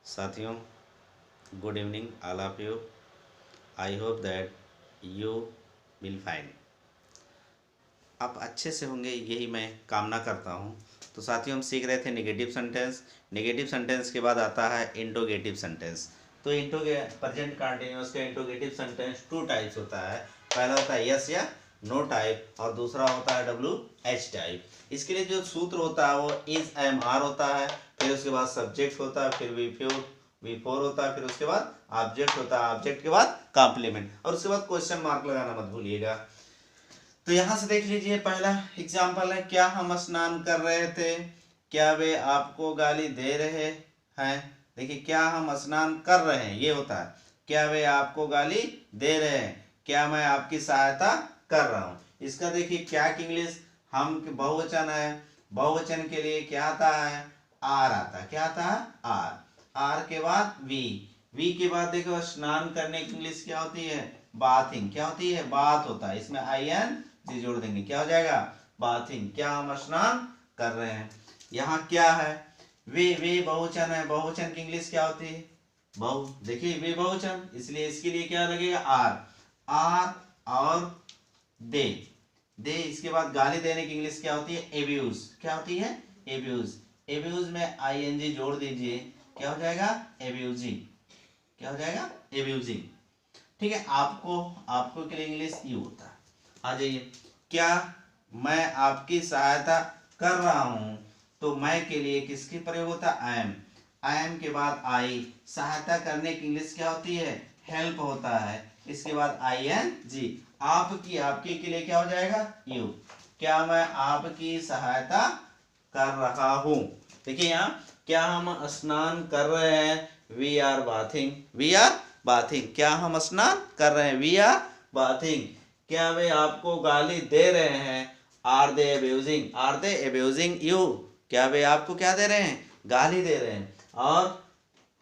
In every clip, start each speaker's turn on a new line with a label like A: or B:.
A: साथियों, good evening all of you. I hope that you will fine. आप अच्छे से होंगे, यही मैं कामना करता हूँ। तो साथियों, हम सीख रहे थे नेगेटिव सेंटेंस। नेगेटिव सेंटेंस के बाद आता है इंट्रोगेटिव सेंटेंस। तो प्रेजेंट कंटिन्यूअस का इंट्रोगेटिव सेंटेंस टू टाइप्स होता है। पहला होता है यस या नो टाइप, और दूसरा होता है WH टाइप। इसके लिए जो सूत्र होता है वो इज एम आर होता है, फिर उसके बाद सब्जेक्ट होता है, फिर वी फोर होता है, फिर उसके बाद ऑब्जेक्ट होता है, ऑब्जेक्ट के बाद कॉम्प्लीमेंट, और उसके बाद क्वेश्चन मार्क लगाना मत भूलिएगा। तो यहां से देख लीजिए, पहला एग्जाम्पल है, क्या हम स्नान कर रहे थे, क्या वे आपको गाली दे रहे हैं। देखिए, क्या हम स्नान कर रहे हैं ये होता है, क्या वे आपको गाली दे रहे हैं, क्या मैं आपकी सहायता कर रहा हूं। इसका देखिए क्या की इंग्लिश, हम बहुवचन है, बहुवचन के लिए क्या आता है, आर आता है। क्या आता है, आर। आर के बाद वी के बाद देखो स्नान करने की इंग्लिश क्या होती है, बाथिंग। क्या होती है, बात होता है, इसमें IN जी जोड़ देंगे, क्या हो जाएगा, बाथिंग। क्या हम स्नान कर रहे हैं। यहाँ क्या है, वे बहुवचन है, बहुवचन की इंग्लिश क्या होती है, बहु। देखिए वे बहुवचन, इसलिए इसके लिए क्या लगेगा, आर। आर और दे। इसके बाद गाली देने की इंग्लिश क्या होती है, एब्यूज। क्या होती है, एब्यूज। एब्यूज में ING जोड़ दीजिए, क्या हो जाएगा, एब्यूजिंग। क्या हो जाएगा, एब्यूजिंग। ठीक है, आपको आपको के लिए इंग्लिश यू होता है। आ जाइए, क्या मैं आपकी सहायता कर रहा हूं, तो मैं के लिए किसकी प्रयोग होता है, आई एम के बाद आई। सहायता करने की इंग्लिश क्या होती है, हेल्प होता है, इसके बाद ING। आपकी आपकी के लिए क्या हो जाएगा, यू। क्या मैं आपकी सहायता कर रहा हूं। देखिए यहाँ, क्या हम स्नान कर रहे हैं, we are bathing. We are bathing. क्या हम स्नान कर रहे हैं, वी आर बाथिंग। क्या वे आपको गाली दे रहे हैं, are they abusing. Are they abusing you. क्या वे आपको क्या दे रहे हैं, गाली दे रहे हैं। और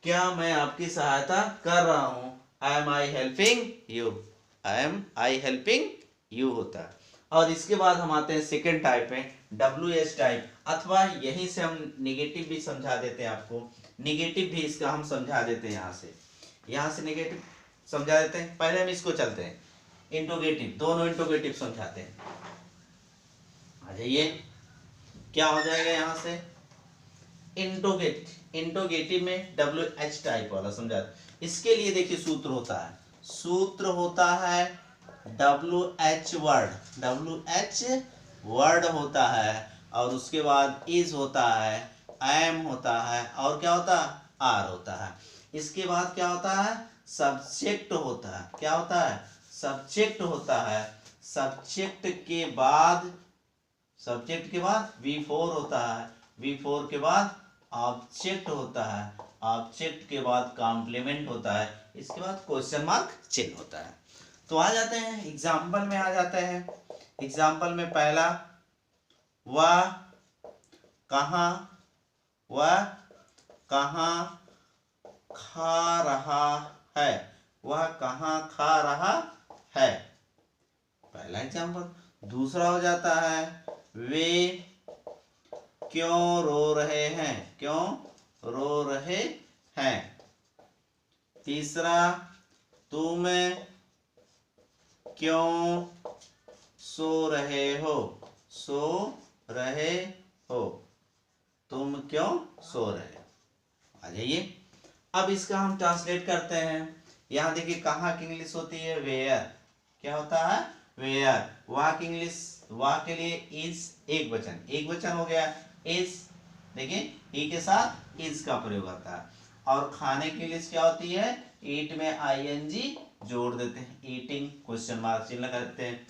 A: क्या मैं आपकी सहायता कर रहा हूं, am I helping you. Am I helping you होता है। और इसके बाद हम आते हैं सेकेंड टाइप में, WH टाइप, अथवा यहीं से हम निगेटिव भी समझा देते हैं आपको। निगेटिव भी इसका हम समझा देते हैं, यहाँ से निगेटिव समझा देते हैं। पहले हम इसको चलते हैं, इंट्रोगेटिव, दोनों इंट्रोगेटिव समझाते हैं। आ जाइए, क्या हो जाएगा यहाँ से, इंट्रोगेटिव में WH टाइप वाला समझा। इसके लिए देखिए सूत्र होता है, WH वर्ड। WH वर्ड होता है, और उसके बाद इज होता है, एम होता है, और क्या होता है, आर होता है। इसके बाद क्या होता है, सब्जेक्ट होता है। क्या होता है, सब्जेक्ट होता है। सब्जेक्ट के बाद V4 होता है, V4 के बाद ऑब्जेक्ट होता है, ऑब्जेक्ट के बाद कॉम्प्लीमेंट होता है, इसके बाद क्वेश्चन मार्क चिन्ह होता है। तो आ जाते हैं एग्जाम्पल में, आ जाते हैं एग्जाम्पल में। पहला, वह कहाँ, वह कहाँ खा रहा है, वह कहाँ खा रहा है, पहला एग्जाम्पल। दूसरा हो जाता है, वे क्यों रो रहे हैं, क्यों रो रहे हैं। तीसरा, तुम क्यों सो रहे हो, सो रहे हो, तुम क्यों सो रहे हो। आ जाइए, अब इसका हम ट्रांसलेट करते हैं। यहां देखिए, कहाँ की इंग्लिश होती है, वेयर। क्या होता है, वेयर। वहां की इंग्लिश, वहां के लिए इज, एक वचन, एक वचन हो गया इज। देखिए, ई के साथ इज का प्रयोग होता है। और खाने की इंग्लिश क्या होती है, ईट में ING जोड़ देते हैं, ईटिंग, क्वेश्चन मार्क चिन्ह लगा देते हैं।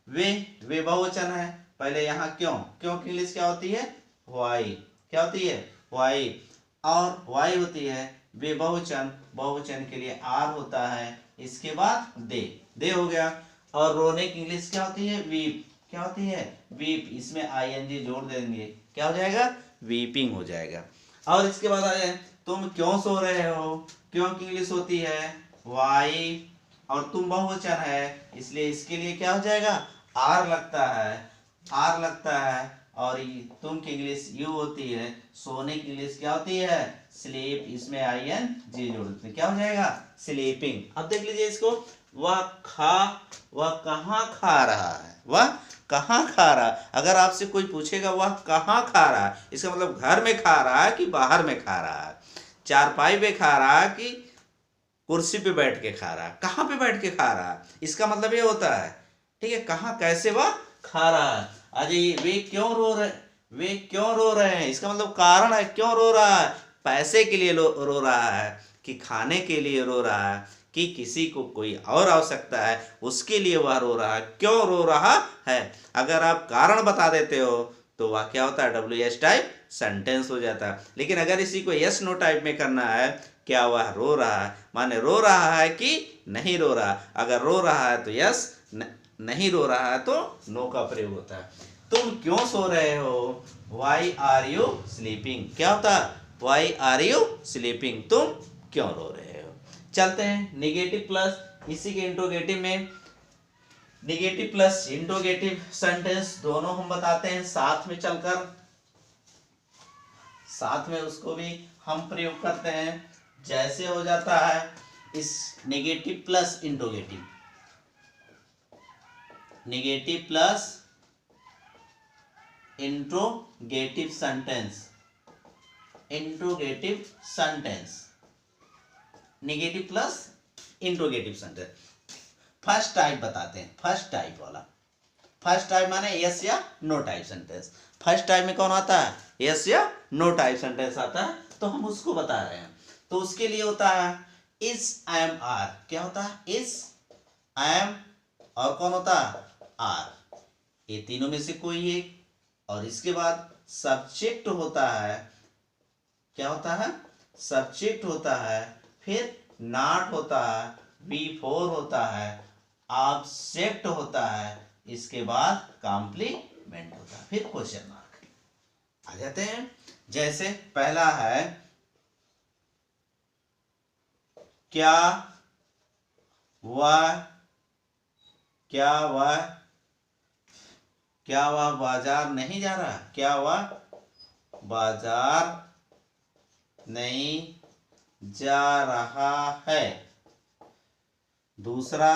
A: वे बहुवचन है। पहले यहाँ क्यों, क्यों की इंग्लिश क्या होती है, वाई। क्या होती है, वाई। और वाई होती है वे बहुवचन, बहुवचन के लिए आर होता है, इसके बाद दे हो गया। और रोने की इंग्लिश क्या होती है, वीप। क्या होती है, वीप, इसमें ING जोड़ देंगे, क्या हो जाएगा, वीपिंग हो जाएगा। और इसके बाद आ जाए, तुम क्यों सो रहे हो, क्यों की इंग्लिश होती है वाई, और तुम बहुवचन है, इसलिए इसके लिए क्या हो जाएगा, आर लगता है, आर लगता है, और तुम की इंग्लिश यू होती है, सोने की इंग्लिश क्या होती है, स्लीप, इसमें ING जोड़ देते हैं, क्या हो जाएगा, स्लीपिंग। अब देख लीजिए इसको, वह कहाँ खा रहा है, वह कहाँ खा रहा है। अगर आपसे कोई पूछेगा वह कहाँ खा रहा है, इसका मतलब घर में खा रहा है कि बाहर में खा रहा है, चारपाई पे खा रहा है कि कुर्सी पे बैठ के खा रहा है, कहाँ पे बैठ के खा रहा है, इसका मतलब ये होता है, ठीक है, कहाँ कैसे वह खा रहा है। अजय वे क्यों रो रहे हैं, इसका मतलब कारण है, क्यों रो रहा है, पैसे के लिए रो रहा है, कि खाने के लिए रो रहा है, कि किसी को कोई और आवश्यकता है उसके लिए वह रो रहा है, क्यों रो रहा है। अगर आप कारण बता देते हो तो वह क्या होता है, WH टाइप सेंटेंस हो जाता है। लेकिन अगर इसी को यस नो टाइप में करना है, क्या वह रो रहा है, माने रो रहा है कि नहीं रो रहा, अगर रो रहा है तो यस, नहीं रो रहा है तो नो का प्रयोग होता है। तुम क्यों सो रहे हो, वाई आर यू स्लीपिंग, क्या होता है, वाई आर यू स्लीपिंग, तुम क्यों रो रहे हो। चलते हैं निगेटिव प्लस, इसी के इंट्रोगेटिव में निगेटिव प्लस इंट्रोगेटिव सेंटेंस दोनों हम बताते हैं साथ में चलकर, साथ में उसको भी हम प्रयोग करते हैं। जैसे हो जाता है इस negative plus interrogative, negative plus interrogative sentence, interrogative sentence, negative plus interrogative sentence. First type बताते हैं, फर्स्ट टाइप वाला, फर्स्ट टाइप माने यस या no type sentence. First type में कौन आता है, यस या नो टाइप सेंटेंस आता है, तो हम उसको बता रहे हैं। तो उसके लिए होता है इज, एम, आर, क्या होता है, इज, एम और कौन होता है, आर, ये तीनों में से कोई एक, और इसके बाद सब्जेक्ट होता है, क्या होता है, सब्जेक्ट होता है, फिर नॉट होता है, बिफोर होता है, ऑब्जेक्ट होता है, इसके बाद कॉम्प्लीमेंट होता है, फिर क्वेश्चन मार्क आ जाते हैं। जैसे पहला है क्या वह बाजार नहीं जा रहा, क्या वह बाजार नहीं जा रहा है। दूसरा,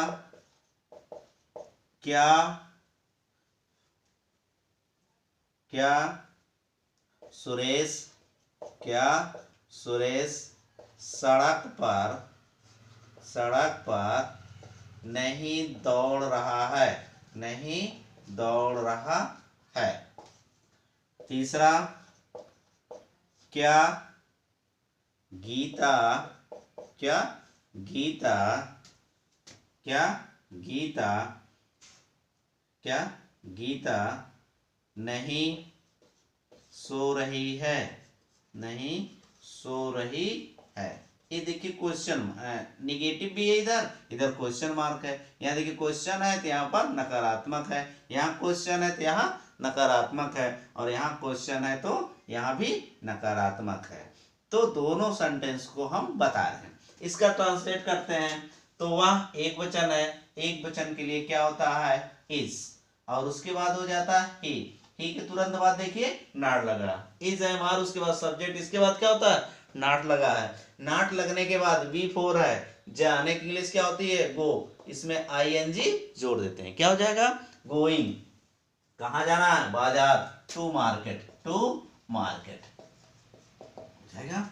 A: क्या सुरेश सड़क पर नहीं दौड़ रहा है। तीसरा, क्या गीता नहीं सो रही है। ये देखिए क्वेश्चन, निगेटिव भी है, इधर क्वेश्चन मार्क है। यहाँ देखिए क्वेश्चन है तो यहाँ पर नकारात्मक है, यहाँ क्वेश्चन है तो यहाँ नकारात्मक है, और यहाँ क्वेश्चन है तो यहाँ भी नकारात्मक है। तो दोनों सेंटेंस को हम बता रहे हैं। इसका ट्रांसलेट करते हैं तो वह एक वचन है, एक वचन के लिए क्या होता है, इज, और उसके बाद हो जाता है ही के तुरंत बाद देखिए नॉट लगा, इज, एम, आर, उसके बाद सब्जेक्ट, इसके बाद क्या होता है, नॉट लगा है। नॉट लगने के बाद V4 है, जाने की इंग्लिश क्या होती है, गो, इसमें ING जोड़ देते हैं, क्या हो जाएगा, गोइंग, कहाँ जाना है, बाजार, टू मार्केट जाएगा।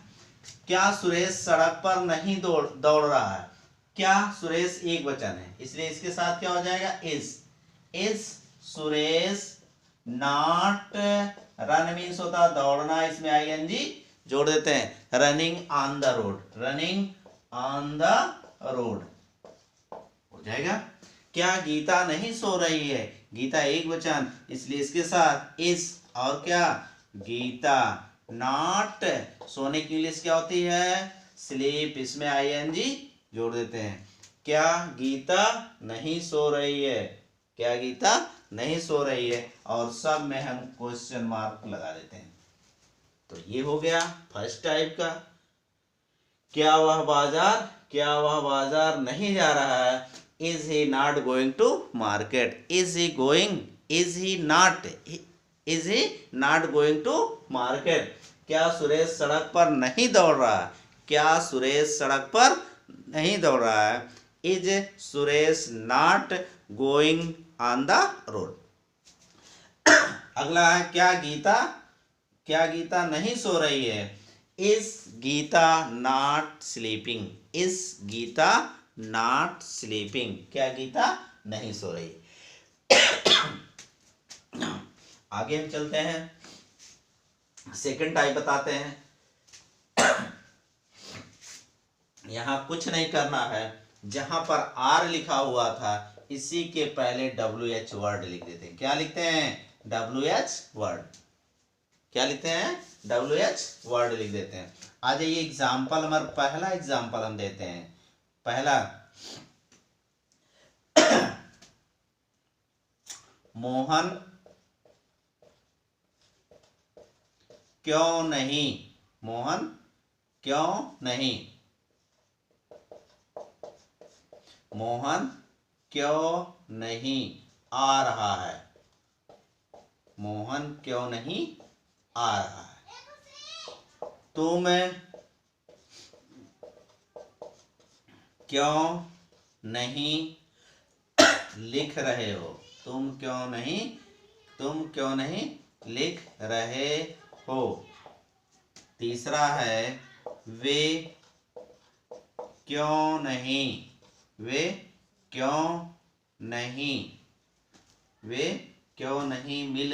A: क्या सुरेश सड़क पर नहीं दौड़ रहा है, क्या सुरेश एक वचन है, इसलिए इसके साथ क्या हो जाएगा, is Suresh not run, means होता है दौड़ना, इसमें ING जोड़ देते हैं, रनिंग ऑन द रोड हो जाएगा। क्या गीता नहीं सो रही है, गीता एक वचन, इसलिए इसके साथ इज, और क्या, गीता, नॉट, सोने की इंग्लिश क्या होती है, स्लीप, इसमें ING जोड़ देते हैं। क्या गीता नहीं सो रही है, क्या गीता नहीं सो रही है, और सब में हम क्वेश्चन मार्क लगा देते हैं। तो ये हो गया फर्स्ट टाइप का। क्या वह बाजार नहीं जा रहा है, is he not going to market, is he going, is he not, is he not going to market? क्या सुरेश सड़क पर नहीं दौड़ रहा है? क्या सुरेश सड़क पर नहीं दौड़ रहा है? Is Suresh not going on the road? अगला है क्या गीता नहीं सो रही है? Is Geeta not sleeping? Is Geeta not sleeping? क्या गीता नहीं सो रही? आगे हम चलते हैं, सेकंड टाइप बताते हैं। यहां कुछ नहीं करना है, जहां पर आर लिखा हुआ था इसी के पहले WH वर्ड लिख देते हैं। क्या लिखते हैं? WH word. क्या लिखते हैं? WH वर्ड लिख देते हैं। आ जाइए एग्जाम्पल, हमारा पहला एग्जाम्पल हम देते हैं। पहला, मोहन क्यों नहीं? मोहन क्यों नहीं? मोहन क्यों नहीं आ रहा है? मोहन क्यों नहीं आ रहा है? तुम क्यों नहीं लिख रहे हो? तुम क्यों नहीं लिख रहे हो? तीसरा है, वे क्यों नहीं मिल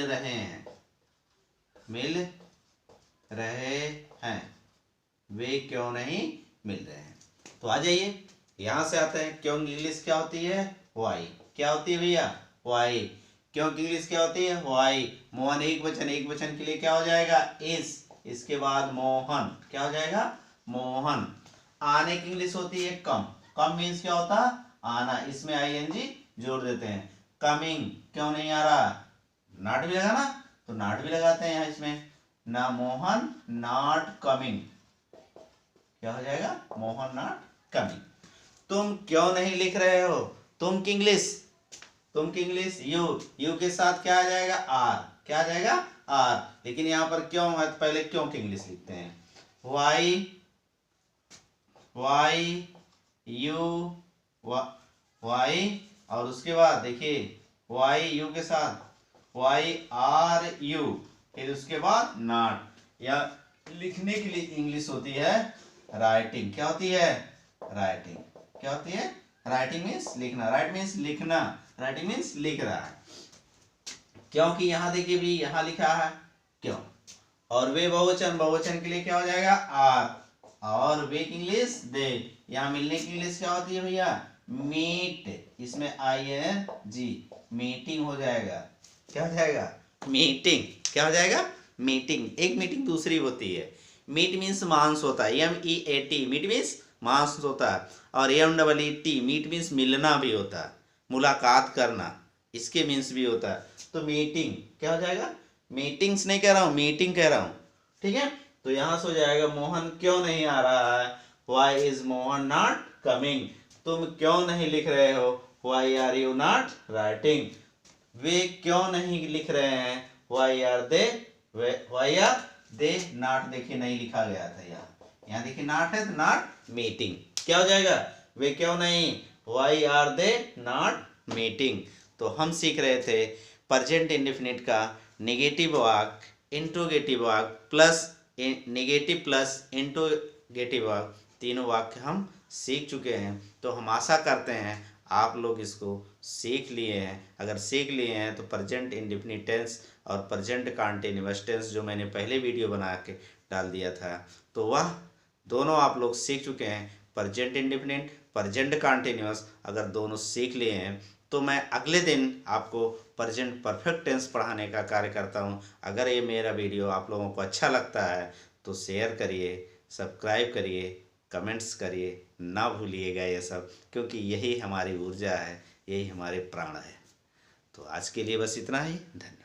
A: रहे हैं? वे क्यों नहीं मिल रहे हैं? तो आ जाइए यहां से आते हैं। क्यों की इंग्लिश क्या होती है? वाई। क्या होती है भैया? वाई। क्यों की इंग्लिश क्या होती है? वाई। मोहन एक वचन के लिए क्या हो जाएगा? इज। इसके बाद मोहन क्या हो जाएगा? मोहन। आने की इंग्लिश होती है कम मीन्स क्या होता है? आना। इसमें ING जोड़ देते हैं। कमिंग, क्यों नहीं आ रहा? नॉट भी लगा ना, तो नॉट भी लगाते हैं यहाँ इसमें ना। मोहन नॉट कमिंग, क्या हो जाएगा? Mohan not coming. तुम क्यों नहीं लिख रहे हो? तुम की इंग्लिश यू के साथ क्या आ जाएगा? आर। क्या आ जाएगा? आर। लेकिन यहाँ पर क्यों है तो पहले क्यों की इंग्लिश लिखते हैं। वाई और उसके बाद देखिए वाई यू के साथ YRU, फिर उसके बाद नॉट। या लिखने के लिए इंग्लिश होती है राइटिंग। क्या होती है? राइटिंग। क्या होती है? राइटिंग मीन्स लिखना। राइटिंग मीन्स लिख रहा है। क्योंकि यहां देखिए भी यहां लिखा है क्यों। और वे बहुवचन के लिए क्या हो जाएगा? आर। और वे की इंग्लिश दे। यहाँ मिलने की इंग्लिश क्या होती है भैया? मीट। इसमें ING मीटिंग हो जाएगा। क्या हो जाएगा? मीटिंग। क्या हो जाएगा? मीटिंग। एक मीटिंग दूसरी होती है। मीट मीन्स मांस होता है, MEAT मीट मीन्स मांस होता है। और MEET मीट मीन्स मिलना भी होता है, मुलाकात करना, इसके मीन्स भी होता है। तो मीटिंग क्या हो जाएगा? मीटिंग्स नहीं कह रहा हूँ, मीटिंग कह रहा हूँ। ठीक है, तो यहां से हो जाएगा मोहन क्यों नहीं आ रहा है? Why is Mohan not coming? तुम क्यों नहीं लिख रहे हो? Why are you not writing? वे क्यों नहीं लिख रहे हैं? Why are they not. देखिए नहीं लिखा गया था यहाँ देखिए नॉट है तो नॉट मीटिंग। क्या हो जाएगा? वे क्यों नहीं? Why are they not meeting. तो हम सीख रहे थे प्रेजेंट इंडेफिनिट का नेगेटिव वाक्य, इंट्रोगेटिव वाक्य प्लस नेगेटिव प्लस इंट्रोगेटिव वाक्य, तीनों वाक्य हम सीख चुके हैं। तो हम आशा करते हैं आप लोग इसको सीख लिए हैं। अगर सीख लिए हैं तो प्रेजेंट इंडेफिनिट टेंस और प्रेजेंट कंटीन्यूअस टेंस जो मैंने पहले वीडियो बना के डाल दिया था, तो वह दोनों आप लोग सीख चुके हैं। प्रेजेंट इंडेफिनिट, प्रेजेंट कंटीन्यूअस अगर दोनों सीख लिए हैं तो मैं अगले दिन आपको प्रेजेंट परफेक्ट टेंस पढ़ाने का कार्य करता हूँ। अगर ये मेरा वीडियो आप लोगों को अच्छा लगता है तो शेयर करिए, सब्सक्राइब करिए, कमेंट्स करिए, ना भूलिएगा ये सब, क्योंकि यही हमारी ऊर्जा है, यही हमारे प्राण है। तो आज के लिए बस इतना ही। धन्यवाद।